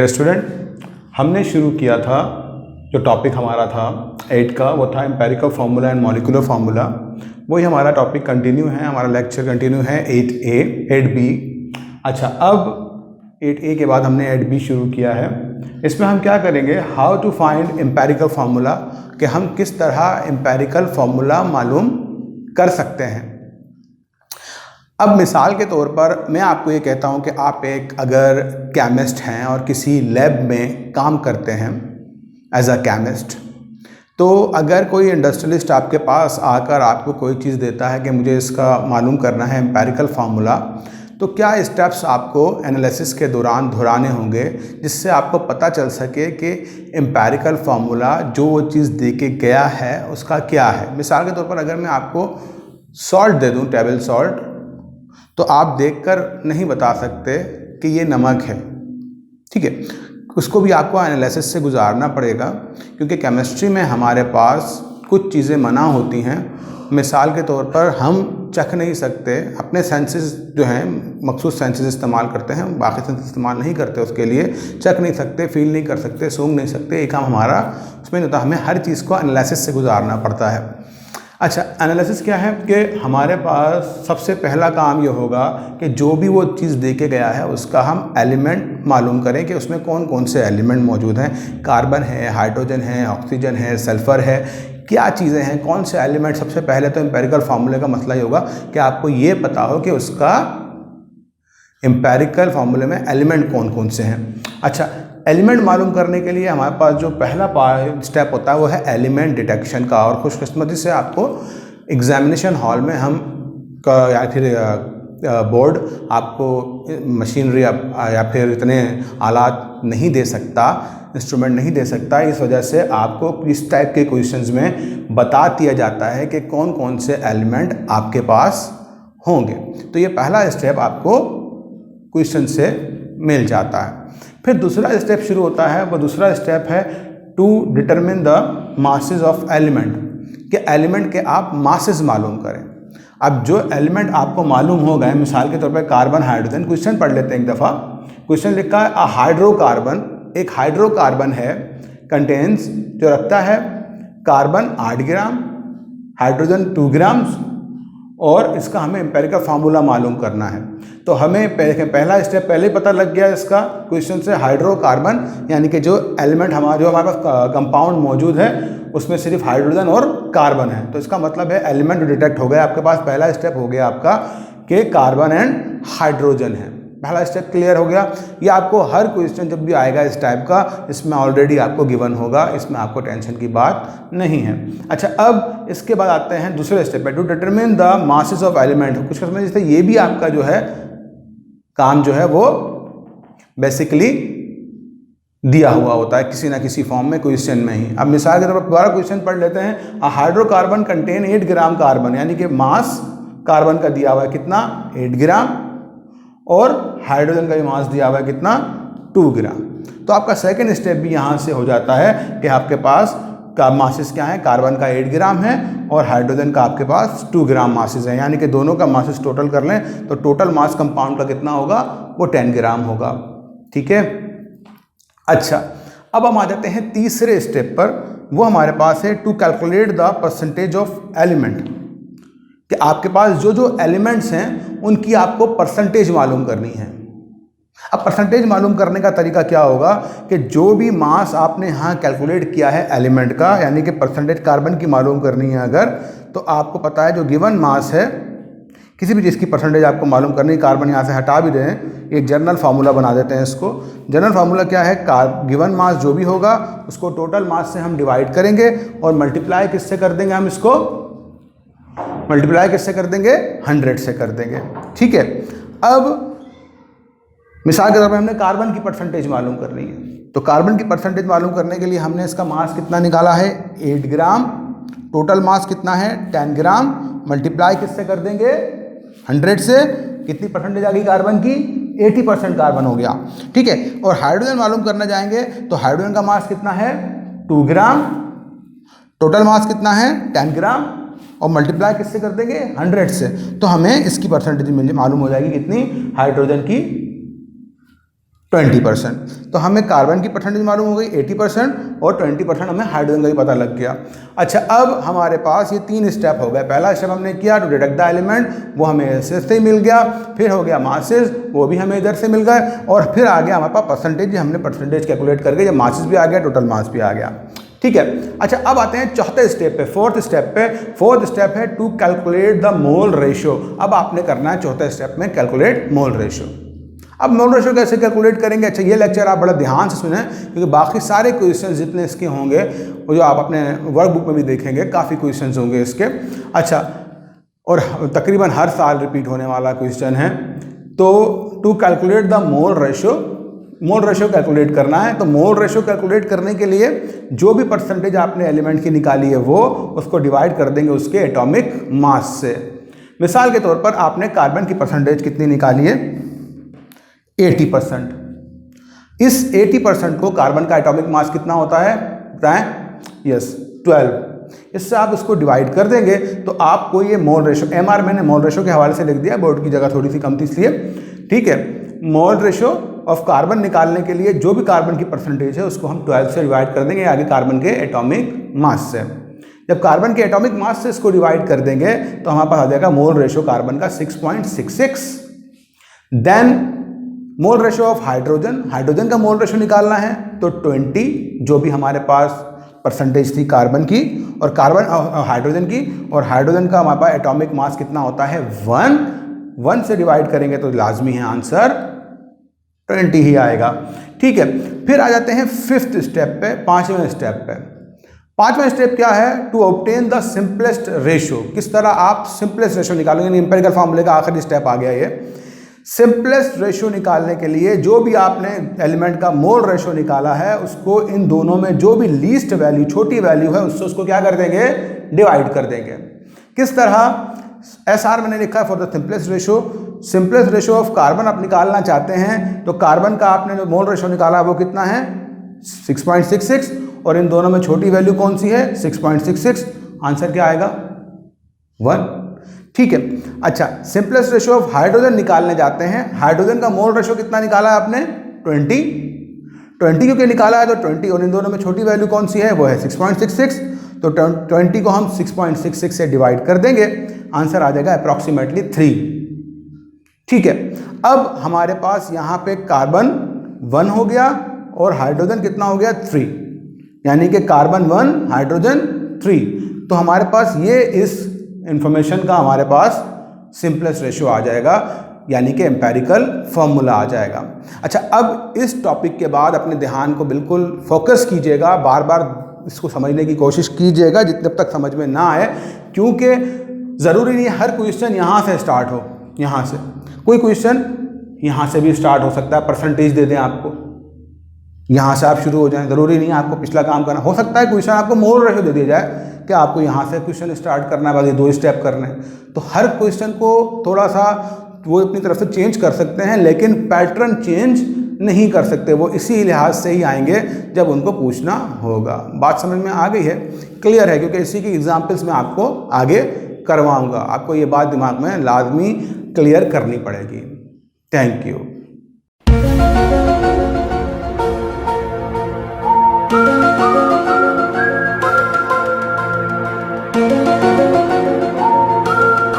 Dear student, हमने शुरू किया था जो टॉपिक हमारा था 8 का, वो था empirical formula and molecular formula. वही हमारा टॉपिक कंटिन्यू है, हमारा लेक्चर कंटिन्यू है 8A 8B। अच्छा, अब 8A के बाद हमने 8B शुरू किया है। इसमें हम क्या करेंगे, how to find empirical formula, कि हम किस तरह एम्पेरिकल फार्मूला मालूम कर सकते हैं। अब मिसाल के तौर पर मैं आपको ये कहता हूँ कि आप एक अगर केमिस्ट हैं और किसी लैब में काम करते हैं एज अ केमिस्ट, तो अगर कोई इंडस्ट्रियलिस्ट आपके पास आकर आपको कोई चीज़ देता है कि मुझे इसका मालूम करना है एम्पेरिकल फार्मूला, तो क्या स्टेप्स आपको एनालिसिस के दौरान दोहराने होंगे जिससे आपको पता चल सके कि एम्पेरिकल फार्मूला जो वो चीज़ दे के गया है उसका क्या है। मिसाल के तौर पर अगर मैं आपको सॉल्ट दे दूँ, टेबल सॉल्ट, तो आप देखकर नहीं बता सकते कि ये नमक है, ठीक है। उसको भी आपको एनालिसिस से गुजारना पड़ेगा, क्योंकि केमिस्ट्री में हमारे पास कुछ चीज़ें मना होती हैं। मिसाल के तौर पर हम चख नहीं सकते, अपने सेंसेस जो हैं मखसूस सेंसेस इस्तेमाल करते हैं, बाकी सेंसेस इस्तेमाल नहीं करते। उसके लिए चख नहीं सकते, फील नहीं कर सकते, सूंघ नहीं सकते, ये काम हमारा उसमें नहीं होता। हमें हर चीज़ को एनालिसिस से गुजारना पड़ता है। अच्छा, एनालिसिस क्या है कि हमारे पास सबसे पहला काम ये होगा कि जो भी वो चीज़ दे के गया है उसका हम एलिमेंट मालूम करें कि उसमें कौन कौन से एलिमेंट मौजूद हैं। कार्बन है, हाइड्रोजन है, ऑक्सीजन है, सल्फ़र है, क्या चीज़ें हैं, कौन से एलिमेंट। सबसे पहले तो एम्पेरिकल फार्मूले का मसला ये होगा कि आपको ये पता हो कि उसका एम्पेरिकल फार्मूले में एलिमेंट कौन कौन से हैं। अच्छा, एलिमेंट मालूम करने के लिए हमारे पास जो पहला स्टेप होता है वो है एलिमेंट डिटेक्शन का। और खुशकिस्मती से आपको एग्जामिनेशन हॉल में हम या फिर बोर्ड आपको मशीनरी या फिर इतने आलात नहीं दे सकता, इंस्ट्रूमेंट नहीं दे सकता। इस वजह से आपको इस टाइप के क्वेश्चंस में बता दिया जाता है कि कौन कौन से एलिमेंट आपके पास होंगे। तो ये पहला स्टेप आपको क्वेश्चन से मिल जाता है। फिर दूसरा स्टेप शुरू होता है, वो दूसरा स्टेप है to determine the masses of element, कि एलिमेंट के आप मासेस मालूम करें। अब जो एलिमेंट आपको मालूम हो गए, मिसाल के तौर पर कार्बन, हाइड्रोजन, क्वेश्चन पढ़ लेते हैं एक दफ़ा। क्वेश्चन लिखा है अ हाइड्रोकार्बन, एक हाइड्रोकार्बन है, कंटेन्स, जो रखता है कार्बन 8 ग्राम, हाइड्रोजन 2 ग्राम्स, और इसका हमें एम्पेरिकल फार्मूला मालूम करना है। तो हमें पहला स्टेप पहले ही पता लग गया इसका क्वेश्चन से। हाइड्रोकार्बन यानी कि जो एलिमेंट जो हमारे पास कंपाउंड मौजूद है उसमें सिर्फ हाइड्रोजन और कार्बन है, तो इसका मतलब है एलिमेंट डिटेक्ट हो गया आपके पास। पहला स्टेप हो गया आपका कि कार्बन एंड हाइड्रोजन है, पहला स्टेप क्लियर हो गया। ये आपको हर क्वेश्चन जब भी आएगा इस टाइप का, इसमें ऑलरेडी आपको गिवन होगा, इसमें आपको टेंशन की बात नहीं है। अच्छा, अब इसके बाद आते हैं दूसरे स्टेप पे, to determine the masses of element. कुछ समझ जैसे ये भी आपका जो है काम जो है वो बेसिकली दिया हुआ होता है किसी ना किसी फॉर्म में क्वेश्चन में ही। अब मिसाल के तौर पर दोबारा क्वेश्चन पढ़ लेते हैं। अ हाइड्रोकार्बन कंटेन 8 ग्राम कार्बन, यानी कि मास कार्बन का दिया हुआ है कितना, 8 ग्राम, और हाइड्रोजन का भी मास दिया हुआ है कितना, 2 ग्राम। तो आपका सेकंड स्टेप भी यहाँ से हो जाता है कि आपके पास का मासेस क्या है, कार्बन का 8 ग्राम है और हाइड्रोजन का आपके पास 2 ग्राम मासेस है, यानी कि दोनों का मासेस टोटल कर लें तो टोटल मास कंपाउंड का कितना होगा, वो 10 ग्राम होगा, ठीक है। अच्छा, अब हम आ जाते हैं तीसरे स्टेप पर, वो हमारे पास है to calculate the percentage of element, कि आपके पास जो जो एलिमेंट्स हैं उनकी आपको परसेंटेज मालूम करनी है। अब परसेंटेज मालूम करने का तरीका क्या होगा कि जो भी मास आपने यहाँ कैलकुलेट किया है एलिमेंट का, यानी कि परसेंटेज कार्बन की मालूम करनी है अगर, तो आपको पता है जो गिवन मास है, किसी भी चीज़ की परसेंटेज आपको मालूम करनी है। कार्बन यहाँ से हटा भी दें, एक जनरल फार्मूला बना देते हैं इसको। जनरल फार्मूला क्या है, गिवन मास जो भी होगा उसको टोटल मास से हम डिवाइड करेंगे और मल्टीप्लाई किससे कर देंगे, हम इसको मल्टीप्लाई किससे कर देंगे, 100 से कर देंगे, ठीक है। अब मिसाल के तौर पर हमने कार्बन की परसेंटेज मालूम करनी है, तो कार्बन की परसेंटेज मालूम करने के लिए हमने इसका मास कितना निकाला है, 8 ग्राम, टोटल मास कितना है 10 ग्राम, मल्टीप्लाई किससे कर देंगे, 100 से। कितनी परसेंटेज आ गई कार्बन की, 80% कार्बन हो गया, ठीक है। और हाइड्रोजन मालूम करना जाएंगे तो हाइड्रोजन का मास कितना है, 2 ग्राम, टोटल मास कितना है 10 ग्राम, और मल्टीप्लाई किससे कर देंगे, 100 से। तो हमें इसकी परसेंटेज मालूम हो जाएगी कितनी, हाइड्रोजन की 20%। तो हमें कार्बन की परसेंटेज मालूम हो गई 80% और 20% हमें हाइड्रोजन का भी पता लग गया। अच्छा, अब हमारे पास ये 3 स्टेप हो गए। पहला स्टेप हमने किया टू डिटेक्ट द एलिमेंट, वो हमें ऐसे से ही मिल गया। फिर हो गया मासेस, वो भी हमें इधर से मिल गए। और फिर आ गया हमारे पास परसेंटेज, हमने परसेंटेज कैलकुलेट करके जब मासेस भी आ गया, टोटल मास भी आ गया। ठीक है। अच्छा, अब आते हैं चौथे स्टेप पे, फोर्थ स्टेप पे। फोर्थ स्टेप है to calculate the mole ratio. अब आपने करना है चौथे स्टेप में कैलकुलेट मोल रेशियो। अब मोल रेशियो कैसे कैलकुलेट करेंगे? अच्छा, ये लेक्चर आप बड़ा ध्यान से सुने, क्योंकि बाकी सारे क्वेश्चन जितने इसके होंगे वो जो आप अपने वर्कबुक में भी देखेंगे, काफ़ी क्वेश्चन होंगे इसके। अच्छा, और तकरीबन हर साल रिपीट होने वाला क्वेश्चन है। तो to calculate the mole ratio calculate करना है। तो मोल रेशियो कैलकुलेट करने के लिए जो भी परसेंटेज आपने एलिमेंट की निकाली है वो उसको डिवाइड कर देंगे उसके एटॉमिक मास से। मिसाल के तौर पर आपने कार्बन की परसेंटेज कितनी निकाली है? 80%। इस 80% को कार्बन का एटॉमिक मास कितना होता है बताएं? यस, 12। इससे आप इसको डिवाइड कर देंगे तो आपको ये मोल रेशियो, एमआर मैंने मोल रेशियो के हवाले से लिख दिया, बोर्ड की जगह थोड़ी सी कम थी इसलिए। ठीक है, मोल रेशियो ऑफ कार्बन निकालने के लिए जो भी कार्बन की परसेंटेज है उसको हम 12 से डिवाइड कर देंगे आगे कार्बन के एटॉमिक मास से। जब कार्बन के एटॉमिक मास से इसको डिवाइड कर देंगे तो हमारे पास आ जाएगा मोल रेशियो कार्बन का 6.66। Then mole ratio of hydrogen का मोल रेशियो निकालना है तो 20, जो भी हमारे पास परसेंटेज थी कार्बन की और हाइड्रोजन की, और हाइड्रोजन का हमारे पास एटॉमिक मास कितना होता है 1 से डिवाइड करेंगे तो लाजमी है आंसर 20 ही आएगा। ठीक है, फिर आ जाते हैं फिफ्थ स्टेप पे, पांचवें स्टेप पे। पांचवें स्टेप क्या है? To obtain the simplest ratio. किस तरह आप सिंपलेस्ट रेशियो निकालेंगे? एम्पिरिकल फार्मूले का आखिरी स्टेप आ गया ये। सिंपलेस्ट रेशियो निकालने के लिए जो भी आपने एलिमेंट का मोल रेशियो निकाला है उसको इन दोनों में जो भी लीस्ट वैल्यू, छोटी वैल्यू है, उससे उसको क्या कर देंगे? डिवाइड कर देंगे। किस तरह? SR मैंने लिखा है for the simplest ratio. Simplest ratio of carbon आप निकालना चाहते हैं तो कार्बन का आपने जो मोल रेशियो निकाला वो कितना है? 6.66। और इन दोनों में छोटी वैल्यू कौन सी है? 6.66। आंसर क्या आएगा? 1। ठीक है। अच्छा, सिंपलेस्ट रेशियो ऑफ हाइड्रोजन निकालने जाते हैं। हाइड्रोजन का मोल रेशियो कितना निकाला है आपने? 20 क्योंकि निकाला है तो 20, और इन दोनों में छोटी वैल्यू कौन सी है? वो है 6.66। तो 20 को हम 6.66 से डिवाइड कर देंगे, आंसर आ जाएगा अप्रॉक्सीमेटली 3। ठीक है, अब हमारे पास यहाँ पे कार्बन 1 हो गया और हाइड्रोजन कितना हो गया? 3, यानी कि कार्बन 1 हाइड्रोजन 3। तो हमारे पास ये इस इंफॉर्मेशन का हमारे पास सिंपलेस्ट रेशियो आ जाएगा, यानी कि एम्पेरिकल फॉर्मूला आ जाएगा। अच्छा, अब इस टॉपिक के बाद अपने ध्यान को बिल्कुल फोकस कीजिएगा, बार बार इसको समझने की कोशिश कीजिएगा जितने तक समझ में ना आए, क्योंकि ज़रूरी नहीं हर क्वेश्चन यहाँ से स्टार्ट हो। यहाँ से कोई क्वेश्चन यहाँ से भी स्टार्ट हो सकता है, परसेंटेज दे दें आपको, यहाँ से आप शुरू हो जाएं, ज़रूरी नहीं है आपको पिछला काम करना। हो सकता है क्वेश्चन आपको मोल रेशियो दे दिया जाए कि आपको यहाँ से क्वेश्चन स्टार्ट करना है, बाकी 2 स्टेप करने हैं। तो हर क्वेश्चन को थोड़ा सा वो अपनी तरफ से चेंज कर सकते हैं, लेकिन पैटर्न चेंज नहीं कर सकते। वो इसी लिहाज से ही आएंगे जब उनको पूछना होगा। बात समझ में आ गई है? क्लियर है? क्योंकि इसी की एग्जाम्पल्स मैं आपको आगे करवाऊँगा। आपको ये बात दिमाग में लाजमी क्लियर करनी पड़ेगी। Thank you.